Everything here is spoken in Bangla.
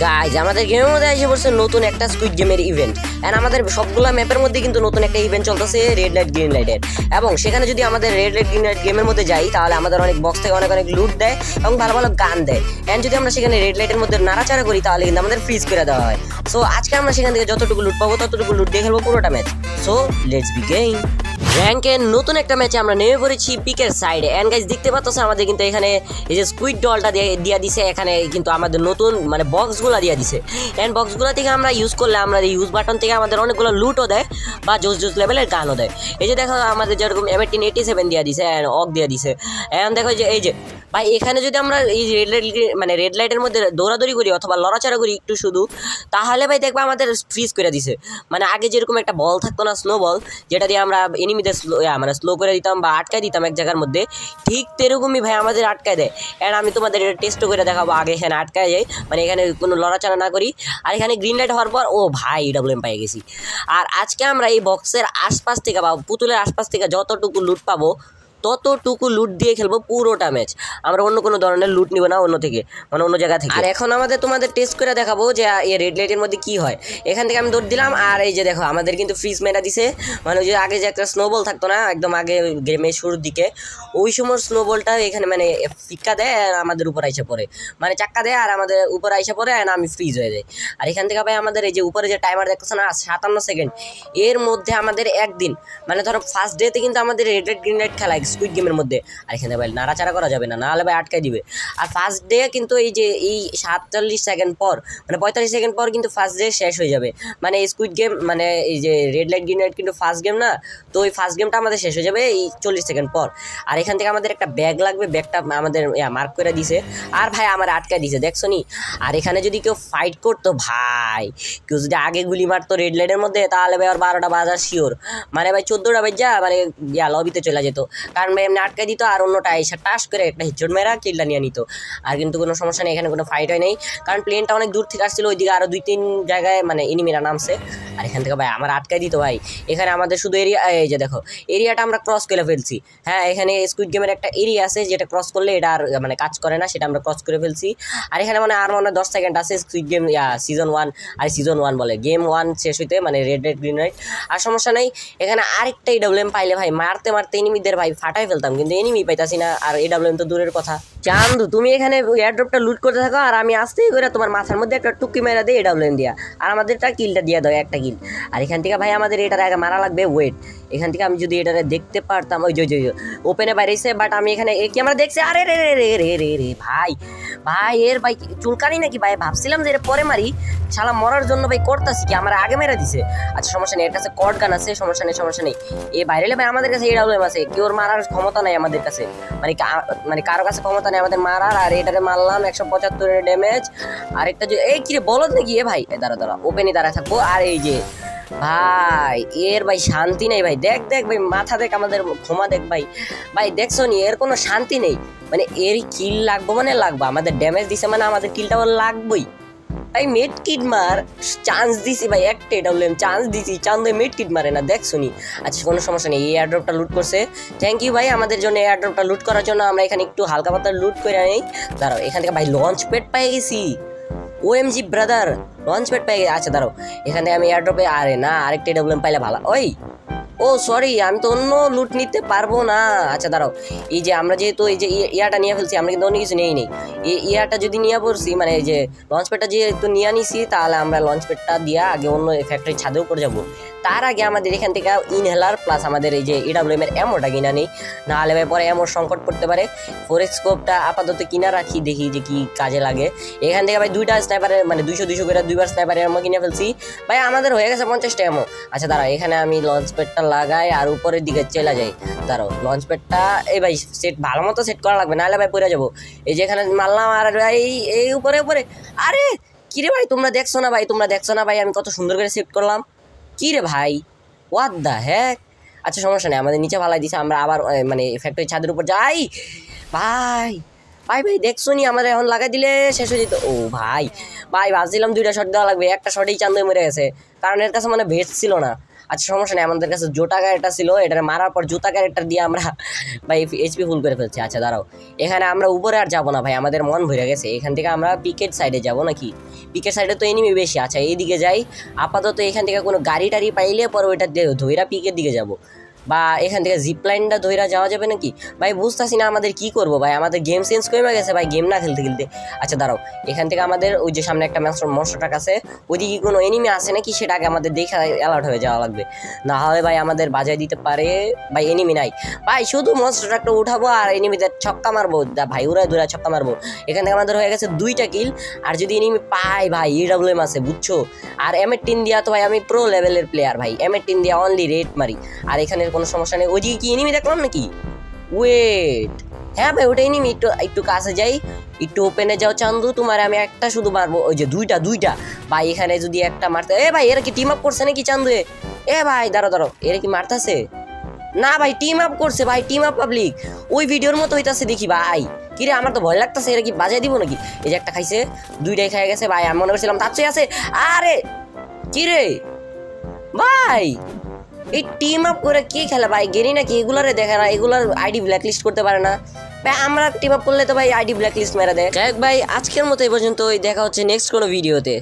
গাইজ আমাদের গেমের মধ্যে এসে পড়ছে নতুন একটা স্কুইড গেমের ইভেন্ট এন্ড আমাদের সবগুলা ম্যাপের মধ্যে কিন্তু নতুন একটা ইভেন্ট চলতেছে রেড লাইট গ্রিন লাইটের। এবং সেখানে যদি আমাদের রেড লাইট গ্রিন লাইট গেমের মধ্যে যাই তাহলে আমাদের অনেক বক্স থেকে অনেক অনেক লুট দেয় এবং ভালো ভালো গান দেয়। এন্ড যদি আমরা সেখানে রেড লাইটের মধ্যে নাড়াচাড়া করি তাহলে কিন্তু আমাদের ফ্রিজ করে দেওয়া হয়। সো আজকে আমরা সেখান থেকে যতটুকু লুট পাবো ততটুকু লুট দিয়ে খেলবো পুরোটা ম্যাচ। So let's begin. র্যাঙ্কের নতুন একটা ম্যাচে আমরা নেমে পড়েছি পিকের সাইডে। এন্ড গাইজ দেখতে পাচ্ছ আমাদের কিন্তু এখানে এই যে স্কুইড ডলটা দিয়ে দিছে, এখানে কিন্তু আমাদের নতুন মানে বক্সগুলো দিয়ে দিছে। এন্ড বক্সগুলো থেকে আমরা ইউজ করলে আমরা ইউজ বাটন থেকে আমাদের অনেকগুলো লুটও দেয় বা জোস জোস লেভেলের গানও দেয়। এই যে দেখো আমাদের যেরকম M1887 দিয়ে দিছে অ্যান্ড অক দিয়ে দিছে। এন্ড দেখো যে এই যে ভাই এখানে যদি আমরা এই রেড লাইটের মধ্যে দৌড়াদৌড়ি করি অথবা লড়াচড়া করি একটু শুধু, তাহলে ভাই দেখবা আমাদের ফ্রিজ করে দিছে। মানে আগে যেরকম একটা বল থাকতো না, স্নো বল, যেটা দিয়ে আমরা এনিমিদের মানে স্লো করে দিতাম বা আটকায় দিতাম এক জায়গার মধ্যে, ঠিক তেরকমই ভাই আমাদের আটকায় দেয়। অ্যান্ড আমি তোমাদের এটা টেস্টও করে দেখাবো। আগে এখানে আটকায় যায়, মানে এখানে কোনো লড়াচড়া না করি, আর এখানে গ্রিন লাইট হওয়ার পর ও ভাই WM পেয়ে গেছি। আর আজকে আমরা এই বক্সের আশপাশ থেকে বা পুতুলের আশপাশ থেকে যতটুকু লুট পাবো ততটুকু লুট দিয়ে খেলবো পুরোটা ম্যাচ। আমরা অন্য কোনো ধরনের লুট নিব না অন্য থেকে, মানে অন্য জায়গা থেকে। আর এখন তোমাদের টেস্ট করে দেখাবো যে এই রেড লাইটের মধ্যে কি হয়। এখান থেকে আমি দৌড় দিলাম আর এই যে দেখো আমাদের কিন্তু ফ্রিজ মেরা দিছে। মানে ওই যে আগে যে একটা স্নোবল থাকতো না একদম আগে গেমের শুরুর দিকে, ওই সময় স্নোবলটা এখানে মানে ফিক্কা দেয় আর আমাদের উপর আইসা পড়ে, মানে চাক্কা দেয় আর আমাদের উপর আইসা পড়ে আর আমি ফ্রিজ হয়ে যাই। আর এখান থেকে ভাই আমাদের এই যে উপরে যে টাইমার দেখতেছে না 57 সেকেন্ড, এর মধ্যে আমাদের একদিন মানে ধরো ফার্স্ট ডেতে কিন্তু আমাদের রেড লাইট গ্রিন লাইট খেলা স্কুইড গেমের মধ্যে। আর এখানে ভাই নাড়াচাড়া করা যাবে না, নাহলে ভাই আটকাই দিবে। আর ফার্স্ট ডে কিন্তু এই যে এই 47 সেকেন্ড পর মানে 45 সেকেন্ড পর কিন্তু ফার্স্ট ডে শেষ হয়ে যাবে। মানে স্কুইড গেম মানে এই যে রেড লাইট গ্রিন লাইট কিন্তু ফার্স্ট গেম না, তো ওই ফার্স্ট গেমটা আমাদের শেষ হয়ে যাবে এই 40 সেকেন্ড পর। আর এখান থেকে আমাদের একটা ব্যাগ লাগবে, ব্যাগটা আমাদের মার্ক করে দিছে। আর ভাই আমার আটকায় দিছে দেখছো নি। আর এখানে যদি কেউ ফাইট করতো ভাই, কেউ যদি আগে গুলি মারতো রেড লাইটের মধ্যে, তাহলে ভাই আর 12টা বাজার শিওর, মানে ভাই 14টা বাজা মানে লবিতে চলে যেত। কারণ ভাই এমনি আটকাই দিত আর অন্যটা এসে টাস করে একটা হিটশট মেরা কিলটা নিয়ে নিত। আর কিন্তু কোনো সমস্যা নেই, এখানে কোনো ফাইট হয় নাই, কারণ প্লেনটা অনেক দূর থেকে আসছিল, ওইদিকে আরও 2-3 জায়গায় মানে এনিমিরা নামছে। আর এখান থেকে ভাই আমার আটকাই দিত ভাই। এখানে আমাদের শুধু এরিয়া, এই যে দেখো এরিয়াটা আমরা ক্রস করে ফেলছি। হ্যাঁ এখানে স্কুইড গেমের একটা এরিয়া আছে যেটা ক্রস করলে এটা আর মানে কাজ করে না, সেটা আমরা ক্রস করে ফেলছি। আর এখানে মানে আর মানে 10 সেকেন্ড আছে স্কুইড গেম সিজন 1, আর সিজন 1 বলে গেম 1 শেষ হইতে, মানে রেড লাইট গ্রিন লাইট। আর সমস্যা নেই, এখানে আরেকটা AWM পাইলে ভাই মারতে মারতে এনিমিদের ভাই ফাটাই ফেলতাম, কিন্তু এনিমি পাইতাছি না। আর AWM তো দূরের কথা। চান্দু তুমি এখানে এয়ারড্রপটা লুট করতে থাকো আর আমি আস্তে করে তোমার মাথার মধ্যে একটা টুকি মেরা দিই AWM দিয়া, আর আমাদেরটা কিলটা দিয়ে দাও একটা কিল। আর এখান থেকে ভাই আমাদের এটার আগে মারা লাগবে ওয়েট। এখান থেকে আমি যদি এটারে দেখতে পারতাম, ওই যে ওপেনে বাইরেছে, বাট আমি এখানে কি আমরা দেখছি। আরে রে রে রে রে রে রে ভাই ভাই এর ভাই চুলকানি নাকি ভাই, ভাবছিলাম যে এটা পরে মারি, শালা মরার জন্য ভাই করতাছি কি আমার আগে মেরে দিছে। আচ্ছা সমস্যা নেই, এর কাছে কর্ড গান আছে, সমস্যা নেই সমস্যা নেই। এ বাইরে ভাই আমাদের কাছে AWM আছে, কেউ মারার ক্ষমতা নাই আমাদের কাছে, মানে কারো কাছে ক্ষমতা নেই আমাদের মারার। আর এটারে মারলাম 175 ড্যামেজ। আরেকটা যে এই কিরে বলদ নাকি এ ভাই, দাঁড়া ওপেনই দাঁড়া থাকবো। আর এই যে ভাই এর ভাই শান্তি নেই ভাই, দেখ ভাই মাথা দেখ আমাদের ক্ষমা দেখ ভাই, ভাই দেখছো নি এর কোনো শান্তি নেই। মানে এর কিল লাগবো মানে লাগবো, আমাদের ড্যামেজ দিছে মানে আমাদের কিলটাও লাগবেই ভাই। মেড কিট মার চান্স দিছি ভাই, একটা AWM চান্স দিছি, চান্দ মেড কিট মারে না দেখছো নি। আচ্ছা কোনো সমস্যা নেই, এই এয়ারড্রপটা লুট করছে, থ্যাংক ইউ ভাই আমাদের জন্য এয়ারড্রপটা লুট করার জন্য। আমরা এখানে একটু হালকা পাতলা লুট করে নেই। দাঁড়াও এখান থেকে ভাই লঞ্চ প্যাড পেয়ে গেছি, OMG ব্রাদার লঞ্চ প্যাড পেয়ে গেছি। আচ্ছা দাঁড়াও এখান থেকে আমি এয়ারড্রপে, আরে না আরেকটা AWM পাইলে ভালো। ওই ও সরি আমি তো অন্য লুট নিতে পারবো না। আচ্ছা দাঁড়াও এই যে আমরা যেহেতু এই যে ইয়াটা নিয়ে ফেলছি, আমরা কিন্তু অন্য কিছু নেই এই ইয়াটা যদি নিয়ে পড়ছি, মানে এই যে লঞ্চ প্যাডটা যেহেতু নিয়ে নিছি, তাহলে আমরা লঞ্চ প্যাডটা দিয়ে আগে অন্য ফ্যাক্টরির ছাদের উপর যাবো। তার আগে আমাদের এখান থেকে ইনহেলার প্লাস আমাদের এই যে AWM এর অ্যামোটা কিনা নেই, নাহলে পরে অ্যামোর সংকট পড়তে পারে। ফোরেক্স স্কোপটা আপাতত কিনা রাখি, দেখি যে কি কাজে লাগে। এখান থেকে ভাই 2টা স্নাইপারের মানে 200 করে 2বার স্নাইপারের অ্যামো কিনে ফেলছি ভাই, আমাদের হয়ে গেছে 50টা অ্যামো। আচ্ছা দাঁড়াও এখানে আমি লঞ্চ প্যাডটা লাগাই আর উপরের দিকে চলে যাই। দাঁড়াও লঞ্চ প্যাডটা এই ভাই সেট ভালো মতো সেট করা লাগবে, নাহলে ভাই পড়ে যাবো। এই যে এখানে মারলাম আর ভাই এই উপরে আরে কিরে ভাই তোমরা দেখছো না ভাই আমি কত সুন্দর করে সেট করলাম, কি রে ভাই হোয়াট দ্য হ্যাক। আচ্ছা সমস্যা নেই, আমাদের নিচে ফালাই দিছে, আমরা আবার মানে ফ্যাক্টরি ছাদের উপর যাই। ভাই দেখছো নি আমাদের এখন লাগাই দিলে শেষ হয়ে যেত। ও ভাই ভাবছিলাম 2টা শট দেওয়া লাগবে, একটা শটেই চান্দই মরে গেছে, কারণ এর কাছে মানে ভেস্ট ছিল না। আচ্ছা সমস্যা নেই, আমাদের কাছে জোটা ক্যারেক্টার ছিল, এটা মারার পর জুতা ক্যারেক্টার দিয়ে আমরা ভাই এইচপি ফুল করে ফেলছি। আচ্ছা দাঁড়াও, এখানে আমরা উপরে আর যাবো না ভাই, আমাদের মন ভরে গেছে। এখান থেকে আমরা পিকেট সাইডে যাবো নাকি? পিকেট সাইডে তো এনিমি বেশি। আচ্ছা এইদিকে যাই আপাতত, এখান থেকে কোনো গাড়ি টাড়ি পাইলে পরে ওইটা ধইরা পিকের দিকে যাব, বা এখান থেকে জিপ লাইনটা ধইরা যাওয়া যাবে নাকি ভাই? বুঝতেছি না আমাদের কি করবো ভাই, আমাদের গেম চেঞ্জ কমে গেছে ভাই, গেম না খেলতে খেলতে। আচ্ছা দাঁড়াও, এখান থেকে আমাদের ওই যে সামনে একটা মনস্টার ট্রাক আছে, ওইদিকে কোনো এনিমি আছে নাকি সেটা আগে আমাদের দেখে অ্যালার্ট হয়ে যাওয়া লাগবে, না হলে ভাই আমাদের বাজায় দিতে পারে। ভাই এনিমি নাই ভাই, শুধু মনস্টার ট্রাকটা উঠাবো আর এনিমিদের ছক্কা মারবো ভাই, উড়ায় দূরে ছক্কা মারবো। এখান থেকে আমাদের হয়ে গেছে 2টা কিল। আর যদি এনিমি পাই ভাই, EWM আছে বুঝছো, আর M18 দিয়া তো ভাই আমি প্রো লেভেলের প্লেয়ার ভাই, M18 দিয়া অনলি রেড মারি। আর এখানে কোনো সমস্যা নেই। ওইদিকে কি এনিমি দেখলাম নাকি? ওয়েট, হ্যাঁ ভাই ওটা এনিমি। একটু কাছে যাই, একটু ওপেনে যাও চান্দু, তোমার আমি একটা শুধু মারবো। ওই যে দুইটা ভাই, এখানে যদি একটা মারতে, এ ভাই এরা কি টিম আপ করছে নাকি চান্দু? এ ভাই দাঁড়াও, এরা কি মারতেছে? না ভাই টিম আপ করছে ভাই, টিম আপ পাবলিক ওই ভিডিওর মতো হইতাছে দেখি ভাই। কিরে আমার তো ভয় লাগতেছে, এরা কি বাজায় দিব নাকি? এই যে একটা খাইছে, 2টাই খাই গেছে ভাই, আমি মনে করছিলাম তার চেয়ে আছে। আরে কিরে ভাই, এই টিম আপ করে কি খেলা ভাই? গেরি নাকি এগুলারে দেখে না, এগুলার আইডি ব্ল্যাকলিস্ট করতে পারে না ভাই। আমরা টিম আপ করলে তো ভাই আইডি ব্ল্যাকলিস্ট মেরে দেয়। যাই হোক ভাই, আজকের মতো এই পর্যন্ত, দেখা হচ্ছে নেক্সট কোনো ভিডিওতে।